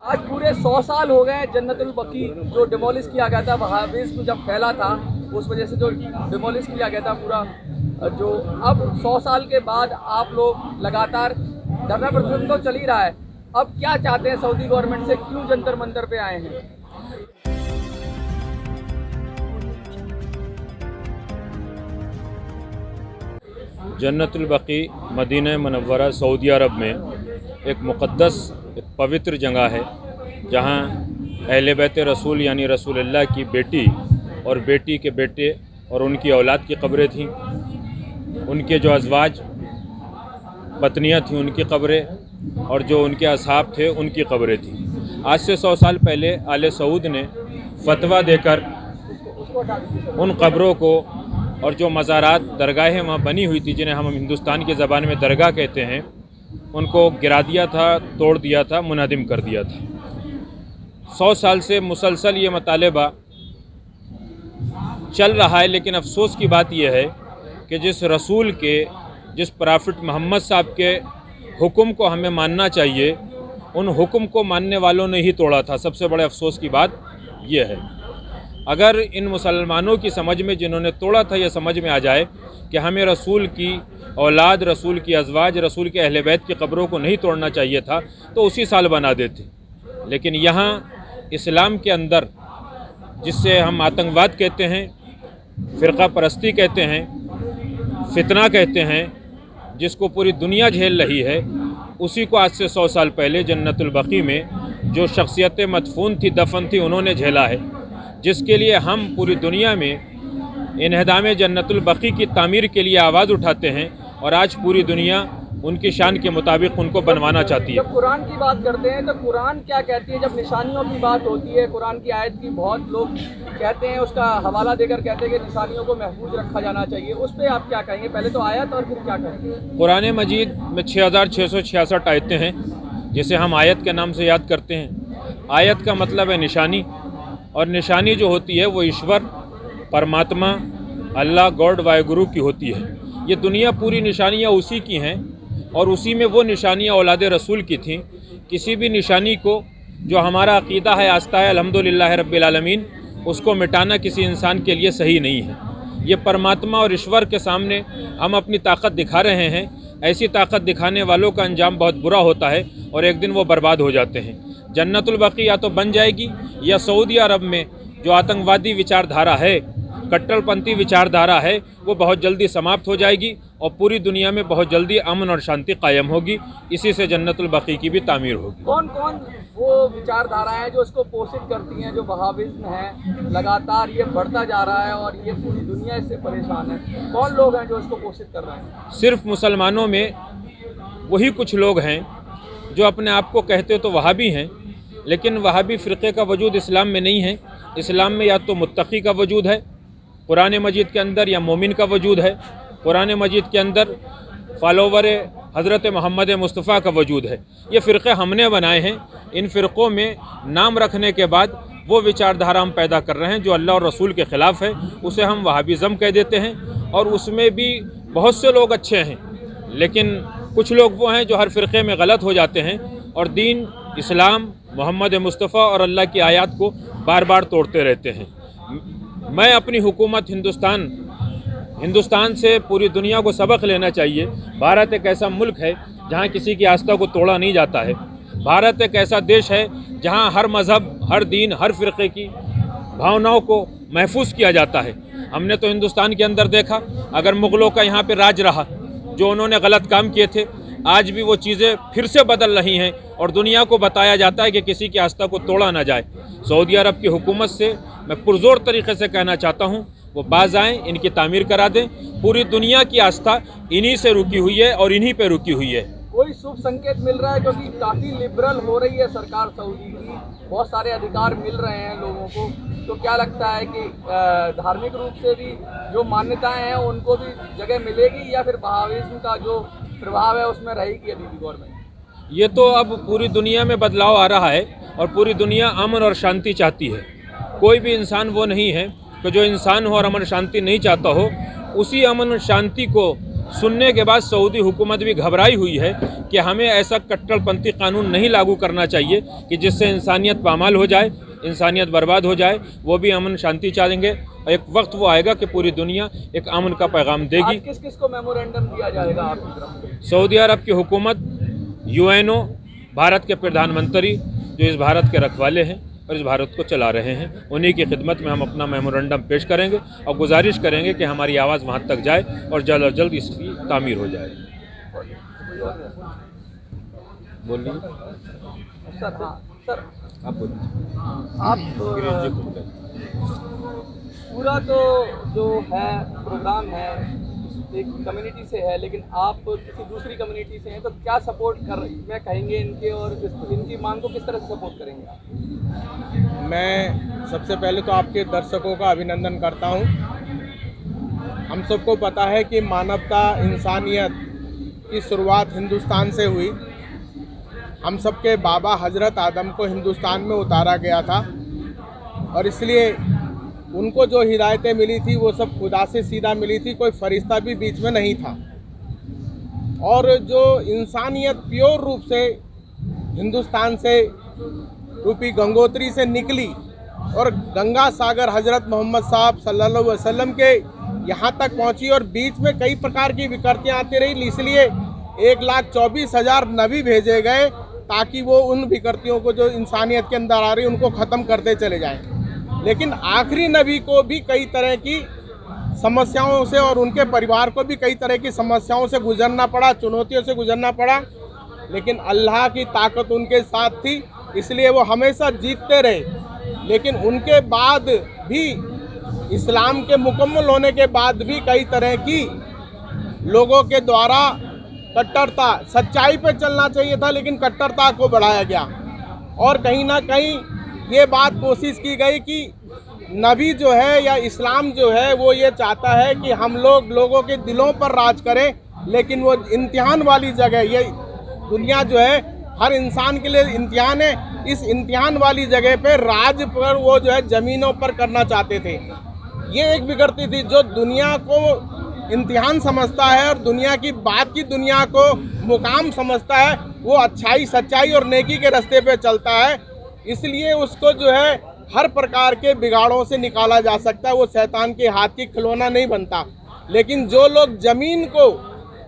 आज पूरे 100 साल हो गए जन्नतुल बकी जो डिमोलिश किया गया था, वहाबिज्म जब फैला था उस वजह से जो डिमोलिश किया गया था पूरा, जो अब 100 साल के बाद आप लोग लगातार धरना प्रदर्शन तो चल ही रहा है, अब क्या चाहते हैं सऊदी गवर्नमेंट से, क्यों जंतर मंतर पे आए हैं? जन्नतुल बकी मदीना मुनव्वरा सऊदी अरब में एक मुक़द्दस, एक पवित्र जगह है जहाँ अहले बैत रसूल यानी रसूलुल्लाह की बेटी और बेटी के बेटे और उनकी औलाद की कब्रें थीं। उनके जो अज़वाज पत्नियाँ थीं उनकी कब्रें, और जो उनके असहाब थे उनकी कब्रें थीं। आज से 100 साल पहले आले सऊद ने फतवा देकर उन कब्रों को और जो मज़ारात दरगाहें वहाँ बनी हुई थी, जिन्हें हम हिंदुस्तान की ज़बान में दरगाह कहते हैं, उनको गिरा दिया था, तोड़ दिया था, मुनहदिम कर दिया था। 100 साल से मुसलसल ये मुतालबा चल रहा है, लेकिन अफसोस की बात यह है कि जिस प्रॉफिट मोहम्मद साहब के हुक्म को हमें मानना चाहिए, उन हुक्म को मानने वालों ने ही तोड़ा था। सबसे बड़े अफसोस की बात यह है। अगर इन मुसलमानों की समझ में, जिन्होंने तोड़ा था, यह समझ में आ जाए कि हमें रसूल की औलाद, रसूल की अज़वाज, रसूल के अहले बैत की कब्रों को नहीं तोड़ना चाहिए था, तो उसी साल बना देते। लेकिन यहाँ इस्लाम के अंदर, जिससे हम आतंकवाद कहते हैं, फ़िरक़ा परस्ती कहते हैं, फितना कहते हैं, जिसको पूरी दुनिया झेल रही है, उसी को आज से 100 साल पहले जन्नतुल बकी में जो शख्सियतें मदफून थी, दफन थी, उन्होंने झेला है, जिसके लिए हम पूरी दुनिया में इन्हदाम जन्नतुल बकी की तामीर के लिए आवाज़ उठाते हैं, और आज पूरी दुनिया उनकी शान के मुताबिक उनको बनवाना चाहती है। जब कुरान की बात करते हैं तो कुरान क्या कहती है? जब निशानियों की बात होती है, कुरान की आयत की बहुत लोग कहते हैं, उसका हवाला देकर कहते हैं कि निशानियों को महफूज रखा जाना चाहिए, उस पर आप क्या कहेंगे? पहले तो आयत और फिर क्या कहेंगे? कुरान मजीद में 6666 आयतें हैं, जिसे हम आयत के नाम से याद करते हैं। आयत का मतलब है निशानी, और निशानी जो होती है वो ईश्वर, परमात्मा, अल्लाह, गॉड, वाहिगुरु की होती है। ये दुनिया पूरी निशानियाँ उसी की हैं, और उसी में वो निशानियाँ औलाद रसूल की थीं। किसी भी निशानी को, जो हमारा अक़ीदा है, आस्था है अल्हम्दुलिल्लाह रब्बिल आलमीन, उसको मिटाना किसी इंसान के लिए सही नहीं है। ये परमात्मा और ईश्वर के सामने हम अपनी ताकत दिखा रहे हैं। ऐसी ताकत दिखाने वालों का अंजाम बहुत बुरा होता है, और एक दिन वो बर्बाद हो जाते हैं। जन्नतुल बकी या तो बन जाएगी, या सऊदी अरब में जो आतंकवादी विचारधारा है, कट्टरपंथी विचारधारा है, वो बहुत जल्दी समाप्त हो जाएगी, और पूरी दुनिया में बहुत जल्दी अमन और शांति कायम होगी। इसी से जन्नतुल बकी की भी तामीर होगी। कौन कौन वो विचारधाराएं हैं जो इसको पोषित करती हैं? जो वहाबिज्म है, लगातार ये बढ़ता जा रहा है और ये पूरी दुनिया इससे परेशान है। कौन लोग हैं जो इसको पोषित कर रहे हैं? सिर्फ मुसलमानों में वही कुछ लोग हैं जो अपने आप को कहते तो वहाबी हैं, लेकिन वहाबी फ़िरक़े का वजूद इस्लाम में नहीं है। इस्लाम में या तो मुत्तक़ी का वजूद है कुरान मजीद के अंदर, या मोमिन का वजूद है कुरान मजीद के अंदर, फॉलोवर हज़रत मोहम्मद मुस्तफ़ा का वजूद है। ये फ़िरक़े हमने बनाए हैं। इन फ़िरक़ों में नाम रखने के बाद वो विचारधारा हम पैदा कर रहे हैं जो अल्लाह और रसूल के ख़िलाफ़ है, उसे हम वहाबिज़म कह देते हैं। और उसमें भी बहुत से लोग अच्छे हैं, लेकिन कुछ लोग वो हैं जो हर फ़िरक़े में गलत हो जाते हैं, और दीन, इस्लाम, मोहम्मद मुस्तफ़ा और अल्लाह की आयत को बार बार तोड़ते रहते हैं। मैं अपनी हुकूमत हिंदुस्तान से पूरी दुनिया को सबक लेना चाहिए। भारत एक ऐसा मुल्क है जहाँ किसी की आस्था को तोड़ा नहीं जाता है। भारत एक ऐसा देश है जहाँ हर मज़हब, हर दीन, हर फ़िरक़े की भावनाओं को महफूज किया जाता है। हमने तो हिंदुस्तान के अंदर देखा, अगर मुग़लों का यहाँ पे राज रहा, जो उन्होंने गलत काम किए थे, आज भी वो चीज़ें फिर से बदल रही हैं, और दुनिया को बताया जाता है कि किसी की आस्था को तोड़ा ना जाए। सऊदी अरब की हुकूमत से मैं पुरज़ोर तरीक़े से कहना चाहता हूँ, वो बाज़ आएँ, इनकी तामीर करा दें। पूरी दुनिया की आस्था इन्हीं से रुकी हुई है और इन्हीं पे रुकी हुई है। कोई शुभ संकेत मिल रहा है, क्योंकि काफ़ी लिबरल हो रही है सरकार सऊदी की, बहुत सारे अधिकार मिल रहे हैं लोगों को, तो क्या लगता है कि धार्मिक रूप से भी जो मान्यताएं हैं उनको भी जगह मिलेगी, या फिर वहाबिज्म का जो प्रभाव है उसमें रहेगी अभी भी गवर्नमेंट? ये तो अब पूरी दुनिया में बदलाव आ रहा है, और पूरी दुनिया अमन और शांति चाहती है। कोई भी इंसान वो नहीं है कि जो इंसान हो और अमन शांति नहीं चाहता हो। उसी अमन और शांति को सुनने के बाद सऊदी हुकूमत भी घबराई हुई है कि हमें ऐसा कट्टरपंथी कानून नहीं लागू करना चाहिए कि जिससे इंसानियत पामाल हो जाए, इंसानियत बर्बाद हो जाए। वो भी अमन शांति चाहेंगे। एक वक्त वो आएगा कि पूरी दुनिया एक अमन का पैगाम देगी। किस किस को मेमोरेंडम दिया जाएगा आपकी तरफ से? सऊदी अरब की हुकूमत, UNO, भारत के प्रधानमंत्री जो इस भारत के रखवाले हैं और इस भारत को चला रहे हैं, उन्हीं की खिदमत में हम अपना मेमोरेंडम पेश करेंगे और गुजारिश करेंगे कि हमारी आवाज़ वहाँ तक जाए और जल्द अज जल्द इसकी तामीर हो जाए। बोलिए सर। हाँ सर, आप बोलिए। आप पूरा तो जो है प्रोग्राम है एक कम्युनिटी से है, लेकिन आप किसी दूसरी कम्युनिटी से हैं, तो क्या सपोर्ट में कहेंगे इनके, और इनकी मांग को किस तरह से सपोर्ट करेंगे आप? मैं सबसे पहले तो आपके दर्शकों का अभिनंदन करता हूं। हम सबको पता है कि मानवता, इंसानियत की शुरुआत हिंदुस्तान से हुई। हम सबके बाबा हजरत आदम को हिंदुस्तान में उतारा गया था और इसलिए उनको जो हिदायतें मिली थी वो सब खुदा से सीधा मिली थी, कोई फरिश्ता भी बीच में नहीं था। और जो इंसानियत प्योर रूप से हिंदुस्तान से रूपी गंगोत्री से निकली और गंगा सागर हजरत मोहम्मद साहब सल्लल्लाहु अलैहि वसल्लम के यहाँ तक पहुँची और बीच में कई प्रकार की विकृतियाँ आती रही, इसलिए 1,24,000 नबी भेजे गए ताकि वो उन विकृतियों को जो इंसानियत के अंदर आ रही उनको ख़त्म करते चले जाएं। लेकिन आखिरी नबी को भी कई तरह की समस्याओं से और उनके परिवार को भी कई तरह की समस्याओं से गुजरना पड़ा, चुनौतियों से गुजरना पड़ा, लेकिन अल्लाह की ताकत उनके साथ थी, इसलिए वो हमेशा जीतते रहे। लेकिन उनके बाद भी, इस्लाम के मुकम्मल होने के बाद भी कई तरह की लोगों के द्वारा कट्टरता, सच्चाई पे चलना चाहिए था लेकिन कट्टरता को बढ़ाया गया और कहीं ना कहीं ये बात कोशिश की गई कि नबी जो है या इस्लाम जो है वो ये चाहता है कि हम लोगों के दिलों पर राज करें, लेकिन वो इम्तिहान वाली जगह, ये दुनिया जो है हर इंसान के लिए इम्तिहान है, इस इम्तिहान वाली जगह पे राज पर वो जो है ज़मीनों पर करना चाहते थे। ये एक बिगड़ती थी जो दुनिया को इम्तिहान समझता है और दुनिया की बात की दुनिया को मुकाम समझता है, वो अच्छाई, सच्चाई और नेकी के रास्ते पे चलता है। इसलिए उसको जो है हर प्रकार के बिगाड़ों से निकाला जा सकता है, वो शैतान के हाथ की खिलौना नहीं बनता। लेकिन जो लोग ज़मीन को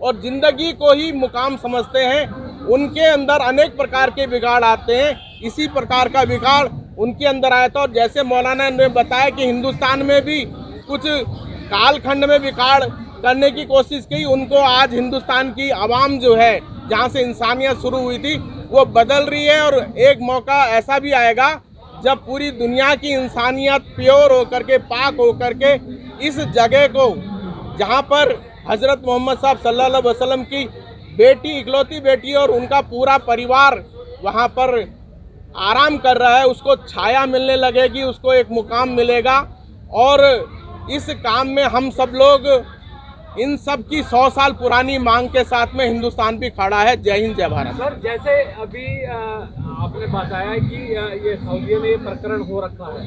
और ज़िंदगी को ही मुकाम समझते हैं, उनके अंदर अनेक प्रकार के बिगाड़ आते हैं। इसी प्रकार का बिगाड़ उनके अंदर आया था और जैसे मौलाना ने बताया कि हिंदुस्तान में भी कुछ कालखंड में बिगाड़ करने की कोशिश की, उनको आज हिंदुस्तान की आवाम जो है, जहाँ से इंसानियत शुरू हुई थी, वो बदल रही है। और एक मौका ऐसा भी आएगा जब पूरी दुनिया की इंसानियत प्योर होकर के, पाक होकर के इस जगह को, जहाँ पर हज़रत मोहम्मद साहब सल्लल्लाहु अलैहि वसल्लम की बेटी, इकलौती बेटी और उनका पूरा परिवार वहाँ पर आराम कर रहा है, उसको छाया मिलने लगेगी, उसको एक मुकाम मिलेगा। और इस काम में हम सब लोग इन सब की 100 साल पुरानी मांग के साथ में हिंदुस्तान भी खड़ा है। जय हिंद, जय भारत। सर, जैसे अभी आपने बताया कि ये सऊदी में ये प्रकरण हो रखा है,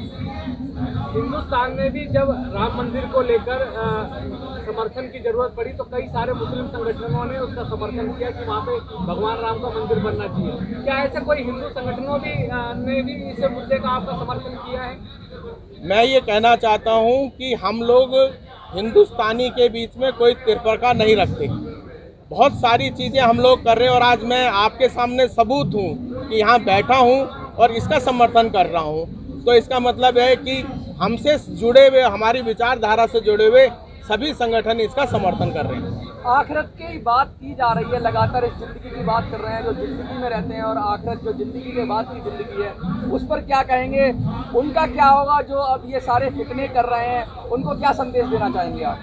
हिंदुस्तान में भी जब राम मंदिर को लेकर समर्थन की जरूरत पड़ी तो कई सारे मुस्लिम संगठनों ने उसका समर्थन किया कि वहाँ पे भगवान राम का मंदिर बनना चाहिए। क्या ऐसे कोई हिंदू संगठनों ने भी इस मुद्दे का आपका समर्थन किया है? मैं ये कहना चाहता हूँ कि हम लोग हिंदुस्तानी के बीच में कोई तिरफरका नहीं रखते। बहुत सारी चीज़ें हम लोग कर रहे हैं और आज मैं आपके सामने सबूत हूँ कि यहाँ बैठा हूँ और इसका समर्थन कर रहा हूँ। तो इसका मतलब है कि हमसे जुड़े हुए, हमारी विचारधारा से जुड़े हुए सभी संगठन इसका समर्थन कर रहे हैं। आखिरत की बात की जा रही है, लगातार इस जिंदगी की बात कर रहे हैं, जो जिंदगी में रहते हैं, और आखिरत जो जिंदगी के बाद की जिंदगी है, उस पर क्या कहेंगे? उनका क्या होगा जो अब ये सारे फितने कर रहे हैं, उनको क्या संदेश देना चाहेंगे आप?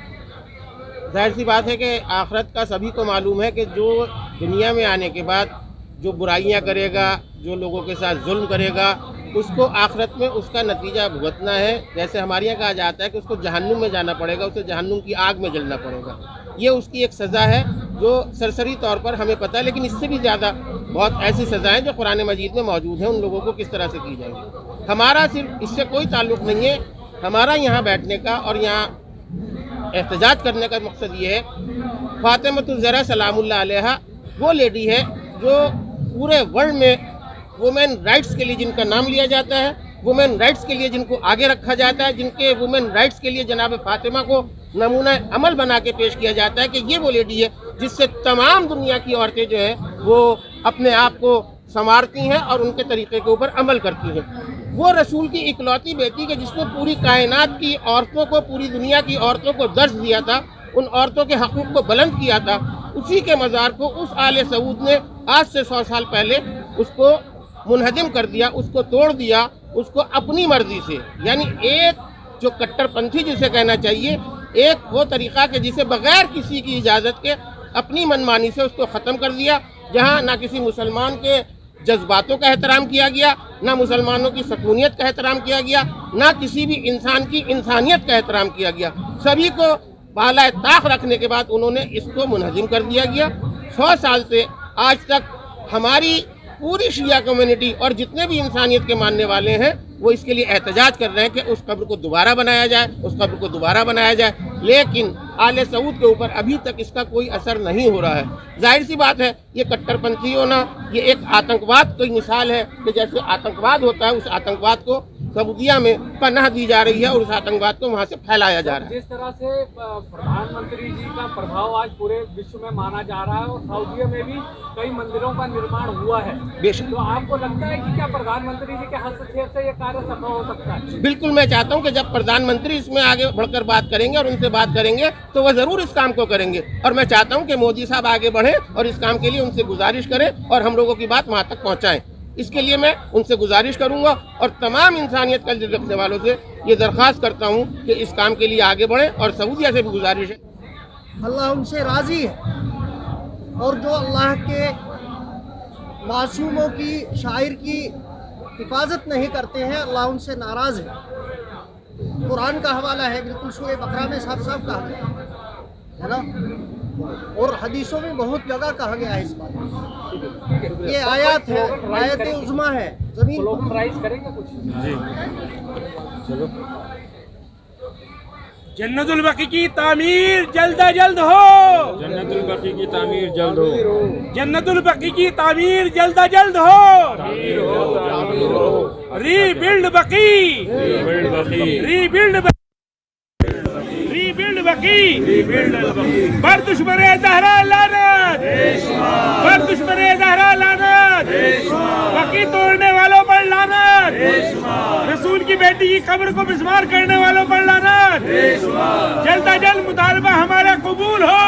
जाहिर सी बात है कि आखिरत का सभी को मालूम है कि जो दुनिया में आने के बाद जो बुराइयां करेगा, जो लोगों के साथ जुल्म करेगा, उसको आखिरत में उसका नतीजा भुगतना है। जैसे हमारे यहाँ कहा जाता है कि उसको जहन्नुम में जाना पड़ेगा, उसे जहन्नुम की आग में जलना पड़ेगा। ये उसकी एक सज़ा है जो सरसरी तौर पर हमें पता है, लेकिन इससे भी ज़्यादा बहुत ऐसी सज़ाएँ जो कुरान मजीद में मौजूद हैं, उन लोगों को किस तरह से की जाएंगी। हमारा सिर्फ इससे कोई ताल्लुक़ नहीं है। हमारा यहाँ बैठने का और यहाँ एहतजाज करने का मकसद ये है, फ़ातिमा ज़हरा सलामुल्लाह अलैहा वो लेडी है जो पूरे वर्ल्ड में वुमेन राइट्स के लिए जिनका नाम लिया जाता है, वुमेन राइट्स के लिए जिनको आगे रखा जाता है, जिनके वुमेन राइट्स के लिए जनाब फातिमा को नमूना अमल बना के पेश किया जाता है कि ये वो लेडी है जिससे तमाम दुनिया की औरतें जो हैं वो अपने आप को संवारती हैं और उनके तरीक़े के ऊपर अमल करती हैं। वो रसूल की इकलौती बेटी कि जिसने पूरी कायनात की औरतों को, पूरी दुनिया की औरतों को दर्ज दिया था, उन औरतों के हकूक़ को बुलंद किया था, उसी के मज़ार को उस आले सऊद ने आज से 100 साल पहले उसको मुनहदिम कर दिया, उसको तोड़ दिया, उसको अपनी मर्जी से, यानी एक जो कट्टरपंथी जिसे कहना चाहिए, एक वो तरीक़ा कि जिसे बग़ैर किसी की इजाज़त के अपनी मनमानी से उसको ख़त्म कर दिया, जहाँ ना किसी मुसलमान के जज्बातों का एहतराम किया गया, ना मुसलमानों की सकूनियत का एहतराम किया गया, ना किसी भी इंसान की इंसानियत का एहतराम किया गया। सभी को बाला ताक़ रखने के बाद उन्होंने इसको मुनहदिम कर दिया गया। 100 साल से आज तक हमारी पूरी शिया कम्युनिटी और जितने भी इंसानियत के मानने वाले हैं वो इसके लिए एहतजाज कर रहे हैं कि उस कब्र को दोबारा बनाया जाए, उस कब्र को दोबारा बनाया जाए, लेकिन आले सऊद के ऊपर अभी तक इसका कोई असर नहीं हो रहा है। जाहिर सी बात है ये कट्टरपंथी होना ये एक आतंकवाद की मिसाल है कि जैसे आतंकवाद होता है उस आतंकवाद को सऊदीया में पनाह दी जा रही है और उस आतंकवाद को वहाँ से फैलाया जा रहा है। जिस तरह से प्रधानमंत्री जी का प्रभाव आज पूरे विश्व में माना जा रहा है और सऊदीया में भी कई मंदिरों का निर्माण हुआ है, बेशक। तो आपको लगता है कि क्या प्रधानमंत्री जी के हस्तक्षेप से ये कार्य सफल हो सकता है? बिल्कुल, मैं चाहता हूं कि जब प्रधानमंत्री इसमें आगे बढ़कर बात करेंगे और उनसे बात करेंगे तो वह ज़रूर इस काम को करेंगे, और मैं चाहता हूं कि मोदी साहब आगे बढ़ें और इस काम के लिए उनसे गुजारिश करें और हम लोगों की बात वहां तक पहुंचाएं। इसके लिए मैं उनसे गुजारिश करूंगा और तमाम इंसानियत का दिल रखने वालों से ये दरख्वास्त करता हूं कि इस काम के लिए आगे बढ़ें, और सऊदीया से भी गुजारिश है। अल्लाह उनसे राज़ी है, और जो अल्लाह के मासूमों की, शायर की हिफाजत नहीं करते हैं, अल्लाह उनसे नाराज़ है। कुरान का हवाला है, बिल्कुल सूरह बकरा में साफ साफ कहा गया है ना, और हदीसों में बहुत जगह कहा गया है इस बात। ये आयत है, आयत उज़्मा है ज़मीन पर। राइज करेंगे कुछ जी चलो। जन्नतुल बकी की तामीर जल्द जल्द हो, जन्नतुल बकी की तामीर जल्द हो, जन्नतुल बकी की तामीर जल्द जल्द हो, रीबिल्ड बकी, रीबिल्ड बकी, रीबिल्ड बकी, रीबिल्ड बकी, बर दुश्मने ज़हरा लानत, बर दुश्मने ज़हरा लानत, बकी तोड़ने वालों पर लानत, रसूल की बेटी की कब्र को मिस्मार करने वालों पर लानत, जल्द जल्द मुतालबा हमारा कबूल हो।